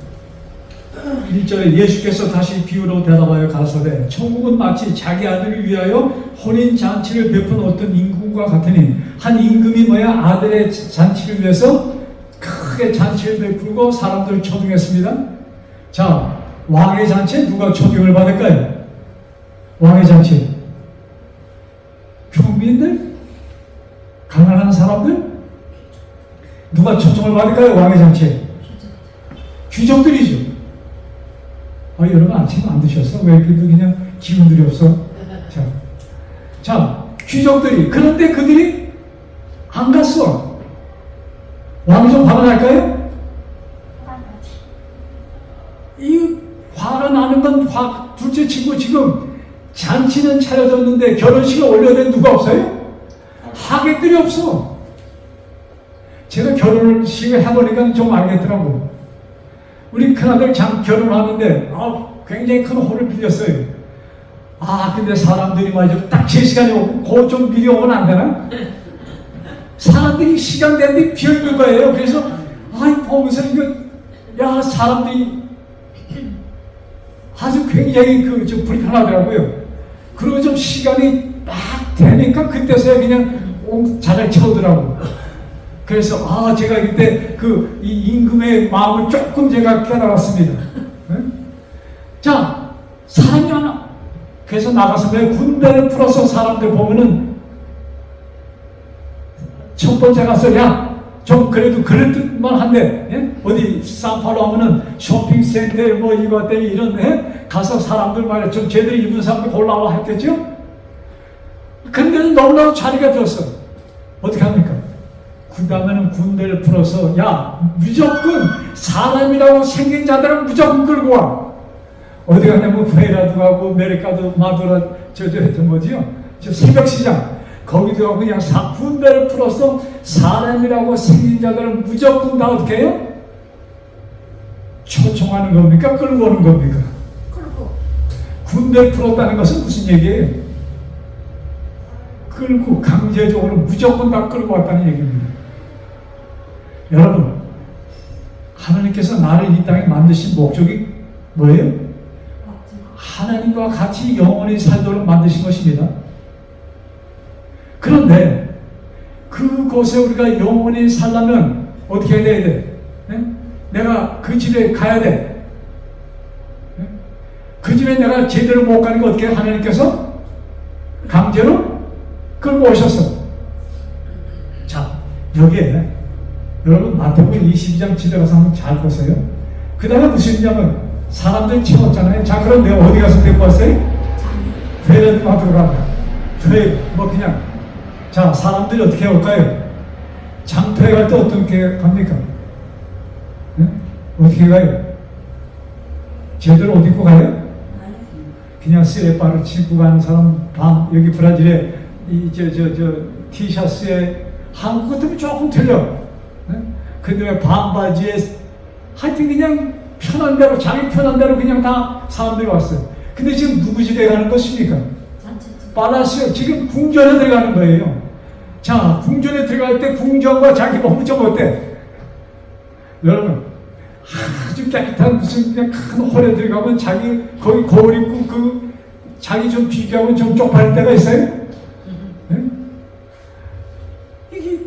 1절에 예수께서 다시 비유로 대답하여 가라사대 천국은 마치 자기 아들을 위하여 혼인잔치를 베푼 어떤 임금과 같으니 한 임금이 아들의 잔치를 위해서 크게 잔치를 베풀고 사람들을 초빙했습니다. 자, 왕의 잔치에 누가 초빙을 받을까요? 왕의 잔치 평민들? 가난한 사람들? 누가 초청을 받을까요? 왕의 잔치에 귀족들이죠. 여러분 아침 안 드셨어? 왜 이렇게 그냥 기운들이 없어? 자, 귀족들이. 그런데 그들이 안 갔어. 왕이 좀 화가 날까요? 이 화가 나는 건 둘째 치고 지금 잔치는 차려졌는데 결혼식을 올려야 되는 누가 없어요? 하객들이 없어. 제가 결혼식을 해보니까 좀 알겠더라고. 우리 큰아들 결혼하는데 굉장히 큰 홀을 빌렸어요. 근데 사람들이 말이죠. 딱 제 시간에 오고 그거 좀 미리 오면 안 되나? 사람들이 시간 되는데 비어있는 거예요. 그래서 보면서 사람들이 아주 굉장히 좀 불편하더라고요. 그리고 좀 시간이 딱 되니까 그때서야 그냥 자리를 채우더라고. 그래서 제가 그때 이 임금의 마음을 조금 제가 깨달았습니다. 자, 사람이 하나. 그래서 나가서 왜 군대를 풀어서 사람들 보면은 첫 번째 가서 좀 그래도 그럴듯만 한데 어디 산파로 하면은 쇼핑센터 이거 때문에 이런 가서 사람들 말이야 좀 제대로 입은 사람들 골라와 했겠죠? 근데도 너무나도 자리가 비었어. 어떻게 합니까? 그 다음에는 군대를 풀어서 무조건 사람이라고 생긴 자들은 무조건 끌고 와. 어디 가냐면 베라도 가고 메리카도 마도라 저 새벽시장 거기도 가고 그냥 군대를 풀어서 사람이라고 생긴 자들은 무조건 다 어떻게 해요? 초청하는 겁니까? 끌고 오는 겁니까? 군대를 풀었다는 것은 무슨 얘기예요? 끌고 강제적으로 무조건 다 끌고 왔다는 얘기입니다. 여러분, 하나님께서 나를 이 땅에 만드신 목적이 뭐예요? 하나님과 같이 영원히 살도록 만드신 것입니다. 그런데 그곳에 우리가 영원히 살려면 어떻게 해야 돼? 네? 내가 그 집에 가야 돼. 네? 그 집에 내가 제대로 못 가는 거 어떻게 하나님께서 강제로 끌고 오셨어. 자, 여기에 여러분 마태복음 22장 집에 가서 한번 잘 보세요. 그 다음에 무슨 일이냐면 사람들 채웠잖아요. 자, 그럼 내가 어디 가서 데리고 왔어요? 회를 받으러 가라. 뭐 그냥. 자, 사람들이 어떻게 올까요? 장터에 갈 때 어떻게 갑니까? 네? 어떻게 가요? 제대로 옷 입고 가요? 그냥 쓰레빠를 신고 가는 사람, 여기 브라질에 티셔츠에 한국 같으면 조금 틀려. 네? 근데 왜 반바지에 하여튼 그냥 편한 대로, 자기 편한 대로 그냥 다 사람들이 왔어요. 근데 지금 누구 집에 가는 것입니까? 빨랐어요. 지금 궁전에 들어가는 거예요. 자, 궁전에 들어갈 때 궁전과 자기 몸이 좀 어때? 여러분, 아주 깨끗한 무슨 그냥 큰 홀에 들어가면 자기 거기 거울 입고 그 자기 좀 비교하면 좀 쪽팔릴 때가 있어요. 네? 이게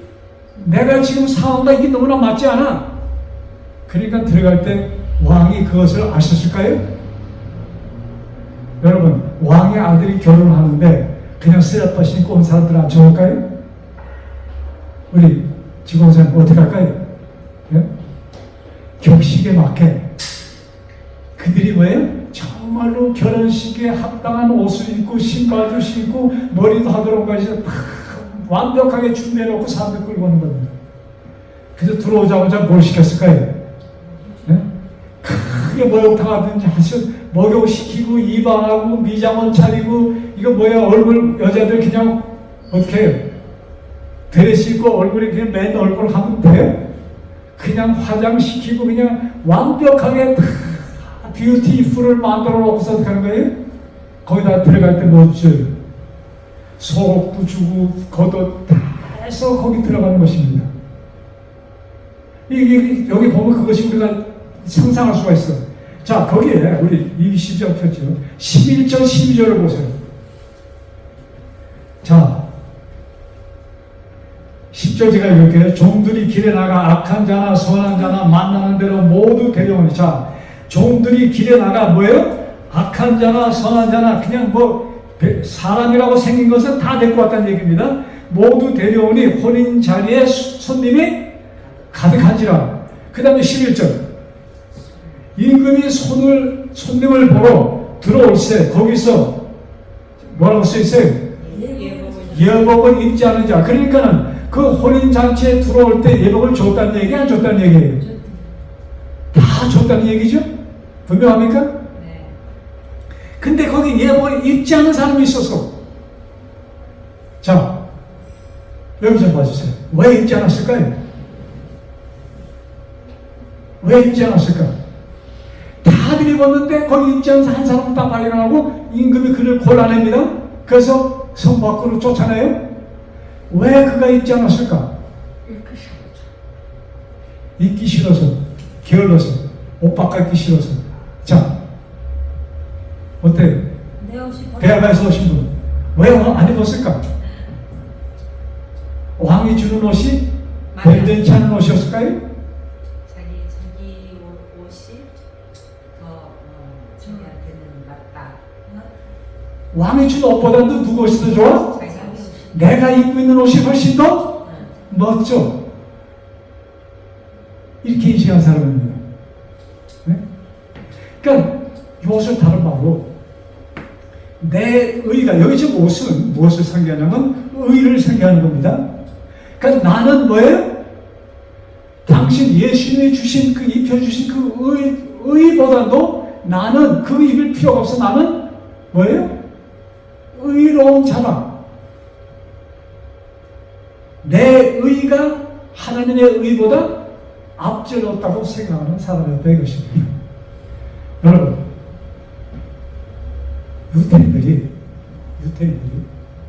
내가 지금 상황과 이게 너무나 맞지 않아. 그러니까 들어갈 때 왕이 그것을 아셨을까요? 여러분, 왕의 아들이 결혼하는데 그냥 슬리퍼 신고 온 사람들 안 좋을까요? 우리 지공사님 어떻게 할까요? 예? 격식에 맞게 그들이 뭐예요? 정말로 결혼식에 합당한 옷을 입고 신발도 신고 머리도 하도록 까지 다 완벽하게 준비해놓고 사람들 끌고 오는 겁니다. 그래서 들어오자마자 뭘 시켰을까요? 예? 크게 목욕탕 하든지 하셔 목욕 시키고 입안하고 미장원 차리고 이거 뭐야 얼굴 여자들 그냥 어떻게 해요? 드레스 입고 얼굴에 그냥 맨 얼굴 하면 돼요? 그냥 화장시키고 그냥 완벽하게 다 뷰티풀을 만들어 놓고서 어떻게 하는 거예요? 거기다 들어갈 때 뭐 줘요? 속옷도 주고 겉옷 다 해서 거기 들어가는 것입니다. 여기 보면 그것이 우리가 상상할 수가 있어. 자, 거기에 우리 20절 폈죠. 11절, 12절을 보세요. 자, 10절 제가 읽을게요. 종들이 길에 나가 악한 자나 선한 자나 만나는 대로 모두 데려오니. 자, 종들이 길에 나가 뭐예요? 악한 자나 선한 자나 그냥 뭐 사람이라고 생긴 것은 다 데리고 왔다는 얘기입니다. 모두 데려오니 혼인 자리에 손님이 가득한지라. 그 다음에 11절. 임금이 손님을 보러 들어올세. 거기서 뭐라고 써있어요? 예복을 입지 않은 자. 그러니까는 그 혼인잔치에 들어올 때 예복을 줬다는 얘기, 안 줬다는 얘기예요? 다 줬다는 얘기죠? 분명합니까? 네. 근데 거기 예복을 입지 않은 사람이 있었어. 자, 여기 좀 봐주세요. 왜 입지 않았을까요? 왜 입지 않았을까? 다들 입었는데 거기 입지 않은 한 사람을 딱 발견하고 임금이 그를 골라냅니다. 그래서 성 밖으로 쫓아내요. 왜 그가 입지 않았을까? 입기 싫어서, 게을러서, 옷 바꿔 입기 싫어서. 자, 어때요? 대학에서 오신 분, 왜 안 입었을까? 왕이 주는 옷이 벤든치 않은 옷이었을까요? 자기 옷이 더 자기한테는 맞다. 왕이 준 옷보다도 누구 옷이 더 좋아? 내가 입고 있는 옷이 훨씬 더 멋져. 이렇게 인식한 사람입니다. 네? 그러니까 이 옷을 다른 말로 내 의가, 여기 지금 옷은 무엇을 상기하냐면 의를 상기하는 겁니다. 그러니까 나는 뭐예요? 당신 예수님이 주신 그 입혀주신 그 의보다도 나는 그 입을 필요가 없어. 나는 뭐예요? 의로운 자다. 내 의가 하나님의 의보다 앞질렀다고 생각하는 사람이었다 이것입니다. 여러분, 유태인들이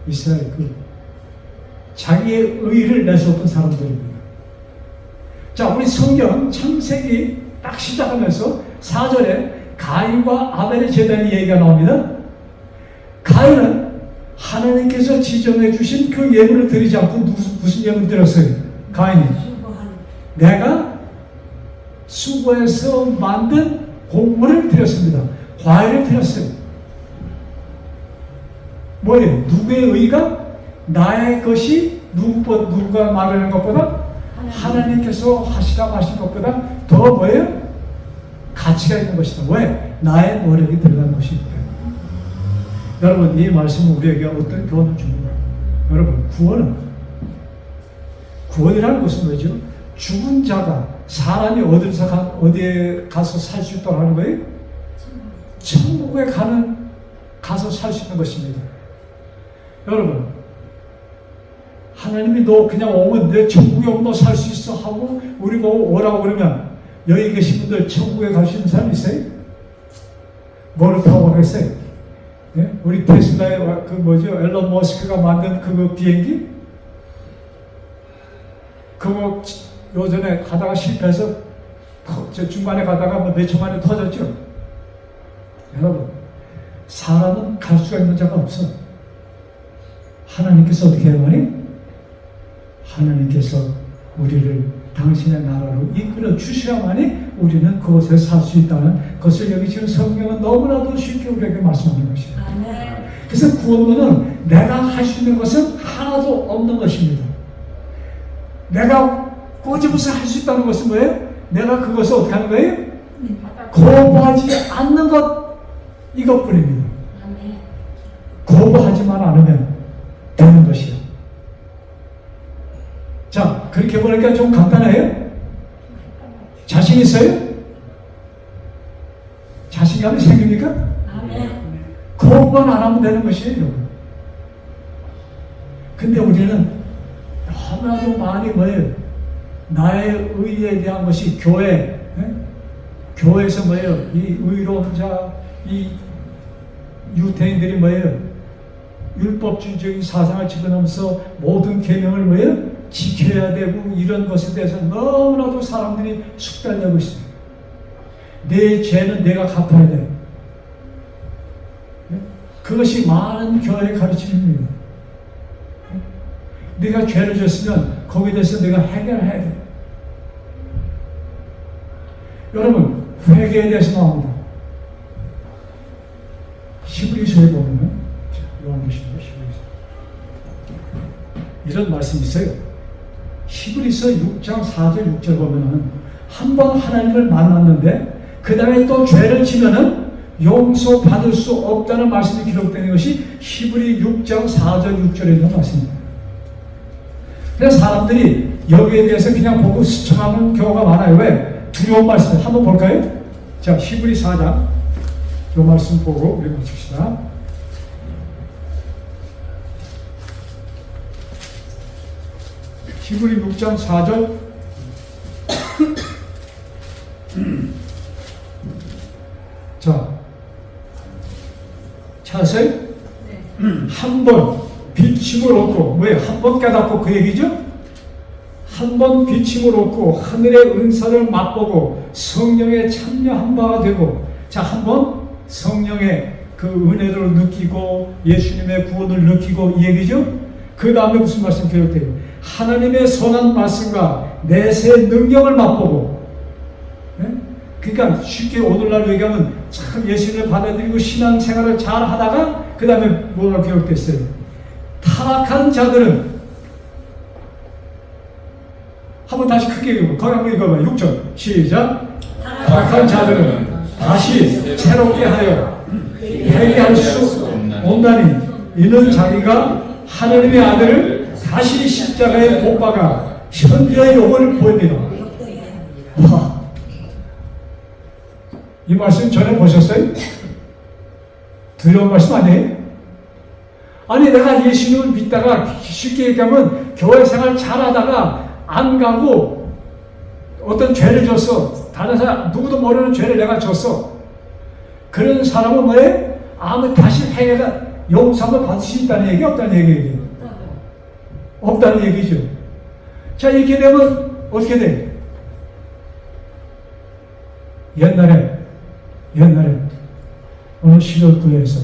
이스라엘 자기의 의를 내세웠던 사람들입니다. 자, 우리 성경 창세기 딱 시작하면서 4절에 가인과 아벨의 재단의 얘기가 나옵니다. 가인은 하나님께서 지정해 주신 그 예물을 드리지 않고 무슨 예물을 드렸어요? 가인이 내가 수고해서 만든 곡물을 드렸습니다. 과일을 드렸어요. 뭐예요? 누구의 의가? 나의 것이 누가 말하는 것보다 하나님께서 하시라고 하신 것보다 더 뭐예요? 가치가 있는 것이다. 왜? 나의 노력이 들어간 것이기 때문에. 여러분, 이 말씀은 우리에게 어떤 교훈을 줍니까? 여러분, 구원이라는 것은 뭐죠? 죽은 자가 사람이 어디에 가서 살 수 있도록 하는 거예요? 천국에 가서 살 수 있는 것입니다. 여러분, 하나님이 너 그냥 오면 내 천국에 오면 너 살 수 있어 하고 우리 보고 오라고 그러면 여기 계신 분들 천국에 갈 수 있는 사람 있어요? 뭐를 타고 가겠어요? 예? 우리 테슬라의 앨런 머스크가 만든 그거 비행기? 그거 요전에 가다가 실패해서 중간에 가다가 몇 초 만에 터졌죠? 여러분, 사람은 갈 수가 있는 자가 없어. 하나님께서 어떻게 해야 하니? 하나님께서 우리를 당신의 나라로 이끌어 주셔야만이 우리는 그곳에 살 수 있다는 것을 여기 지금 성경은 너무나도 쉽게 우리에게 말씀하는 것이에요. 그래서 구원론은 내가 할 수 있는 것은 하나도 없는 것입니다. 내가 꼬집어서 할 수 있다는 것은 뭐예요? 내가 그것을 어떻게 하는 거예요? 거부하지 않는 것, 이것뿐입니다. 거부하지만 않으면 되는 것이에요. 자, 그렇게 보니까 좀 간단해요? 자신 있어요? 자신감이 생깁니까? 거부만 안 하면 되는 것이에요. 근데 우리는 너무나도 많이 뭐예요? 나의 의에 대한 것이 교회에서 뭐예요? 이 의로운 자, 이 유태인들이 뭐예요? 율법주의적인 사상을 집어넣으면서 모든 계명을 뭐예요? 지켜야 되고 이런 것에 대해서 너무나도 사람들이 숙달되고 있습니다. 내 죄는 내가 갚아야 돼. 그것이 많은 교회의 가르침입니다. 네가 죄를 졌으면 거기에 대해서 내가 해결해야 돼. 여러분, 회개에 대해서 나옵니다. 히브리서에 보면 요한계시록 이런 말씀이 있어요. 히브리서 6장 4절 6절 보면은 한 번 하나님을 만났는데 그 다음에 또 죄를 지면은 용서받을 수 없다는 말씀이 기록되는 것이 히브리 6장 4절 6절에 있는 말씀입니다. 그래서 사람들이 여기에 대해서 그냥 보고 스쳐가는 경우가 많아요. 왜? 두려운 말씀. 한번 볼까요? 자, 히브리 4장 이 말씀 보고 우리 맞춥시다. 히브리 6장 4절 자, 찾았어요? 한 번 비침을 얻고, 왜? 한 번 깨닫고 그 얘기죠? 한 번 비침을 얻고 하늘의 은사를 맛보고 성령에 참여한 바가 되고, 자, 한 번 성령의 그 은혜를 느끼고 예수님의 구원을 느끼고 이 얘기죠? 그 다음에 무슨 말씀 기록돼요? 하나님의 선한 말씀과 내세의 능력을 맛보고, 네? 그러니까 쉽게 오늘날 얘기하면 참 예수님을 받아들이고 신앙생활을 잘 하다가 그 다음에 뭐가 기록됐어요? 타락한 자들은, 한번 다시 크게 읽어봐. 거기 한번 읽어봐. 6절 시작. 타락한 자들은 다시 새롭게 하여 회개할 수 없나니 이는 자기가 하나님의 아들을 다시 십자가에 못 박아 현재의 영혼을 보입니다. 이 말씀 전에 보셨어요? 두려운 말씀 아니에요? 아니, 내가 예수님을 믿다가 쉽게 얘기하면 교회 생활 잘하다가 안 가고 어떤 죄를 졌어. 다른 사람 누구도 모르는 죄를 내가 졌어. 그런 사람은 뭐예요? 아무 다시 회개가 용서를 받을 수 있다는 얘기, 없다는 얘기예요? 없다는 얘기죠. 자, 이렇게 되면 어떻게 돼? 옛날에 어느 시골교회에서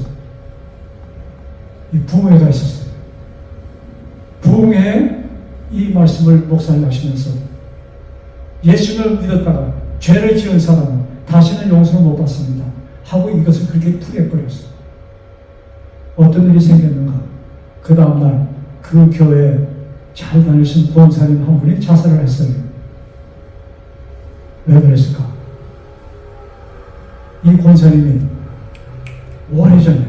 이 부흥회가 있었어요. 부흥회에 이 말씀을 목사님 하시면서 예수를 믿었다가 죄를 지은 사람은 다시는 용서를 못 받습니다 하고 이것을 그렇게 풀어버렸어요. 어떤 일이 생겼는가? 그 다음날 그 교회에 잘 다니신 권사님 한 분이 자살을 했어요. 왜 그랬을까? 이 권사님이 오래전에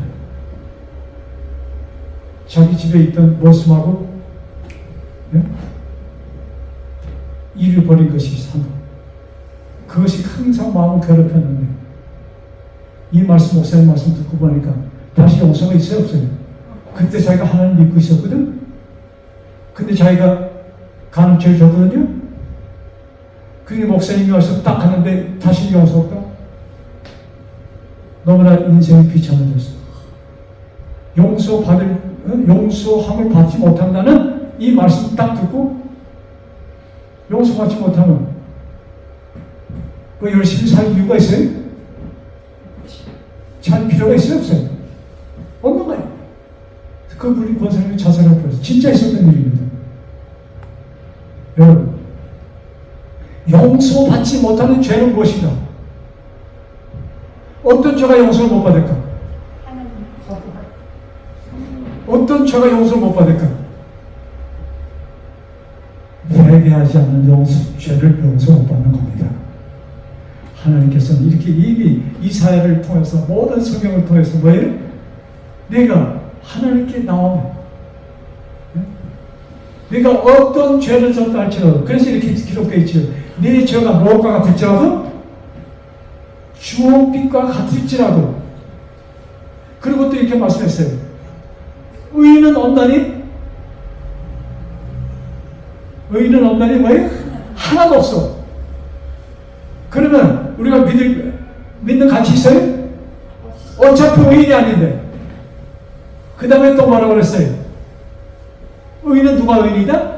자기 집에 있던 모습하고 잃어버린 것이 있었다. 그것이 항상 마음을 괴롭혔는데 이 말씀, 목사님 말씀 듣고 보니까 다시 용서가 있어요, 없어요? 그때 자기가 하나님 믿고 있었거든? 근데 자기가 가는 죄를 졌거든요? 그게 목사님이 와서 딱 하는데 다시 용서 없다? 너무나 인생이 비참해졌어. 용서함을 받지 못한다는 이 말씀 딱 듣고 용서받지 못하면 뭐 열심히 살 이유가 있어요? 살 필요가 있어요? 없어요? 없는 거예요. 그분이 권사님이 자살을 했어요. 진짜 있었던 일입니다. 여러분, 용서받지 못하는 죄는 무엇인가? 어떤 죄가 용서를 못 받을까? 어떤 죄가 용서를 못 받을까? 회개하지 않는 죄를 용서 못 받는 겁니다. 하나님께서는 이렇게 이미 이 사회를 통해서 모든 성경을 통해서 뭐예요? 내가 하나님께 나오면 내가 어떤 죄를 졌다 할지라도 그래서 이렇게 기록되어 있죠. 네 죄가 무엇과 같을지라도 주홍빛과 같을지라도 그리고 또 이렇게 말씀했어요. 의인은 없나니? 의인은 없나니 뭐예요? 하나도 없어. 그러면 우리가 믿는 가치 있어요? 어차피 의인이 아닌데. 그 다음에 또 뭐라고 그랬어요? 의인은 누가 의인이다?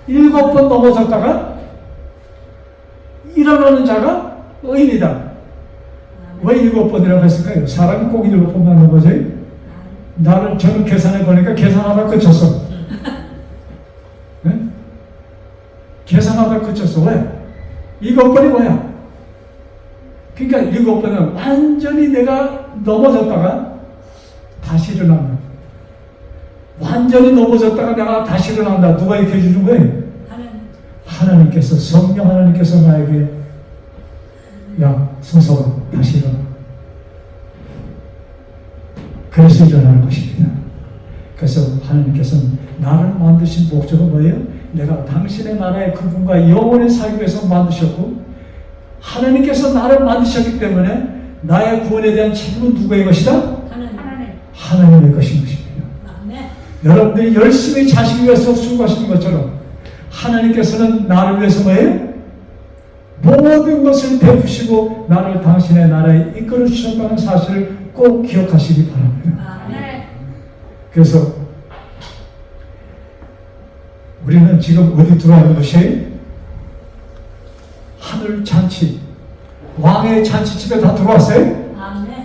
7번 넘어졌다가 일어나는 자가 의인이다. 왜 7번이라고 했을까요? 사람이 꼭 7번만 넘어져요? 저는 계산해 보니까 계산하다 그쳤어. 네? 계산하다 그쳤어. 왜? 7번이 뭐야? 그러니까 7번은 완전히 내가 넘어졌다가 다시 일어난다. 완전히 넘어졌다가 내가 다시 일어난다. 누가 이렇게 해주는 거예요? 하나님께서, 성령 하나님께서 나에게 야, 성서가 다시 일어나. 그래서 일어나는 것입니다. 그래서 하나님께서는 나를 만드신 목적은 뭐예요? 내가 당신의 나라의 그분과 영원히 살기 위해서 만드셨고 하나님께서 나를 만드셨기 때문에 나의 구원에 대한 책임은 누구의 것이다? 하나님의 것인 것입니다. 여러분들이 열심히 자식 위해서 수고하시는 것처럼 하나님께서는 나를 위해서 뭐예요? 모든 것을 베푸시고 나를 당신의 나라에 이끌어 주셨다는 사실을 꼭 기억하시기 바랍니다. 그래서 우리는 지금 어디 들어와 있는 것이 하늘 잔치, 왕의 잔치집에 다 들어왔어요?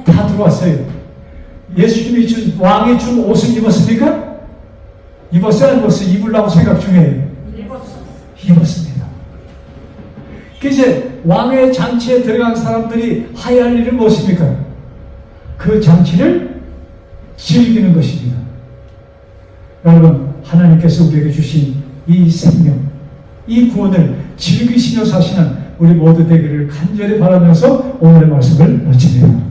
다 들어왔어요. 예수님이 왕이 준 옷을 입었습니까? 입었어요? 안 입었어요? 입으려고 생각 중에 입었습니다. 이제 왕의 잔치에 들어간 사람들이 해야 할 일은 무엇입니까? 그 잔치를 즐기는 것입니다. 여러분, 하나님께서 우리에게 주신 이 생명, 이 구원을 즐기시며 사시는 우리 모두 되기를 간절히 바라면서 오늘의 말씀을 마칩니다.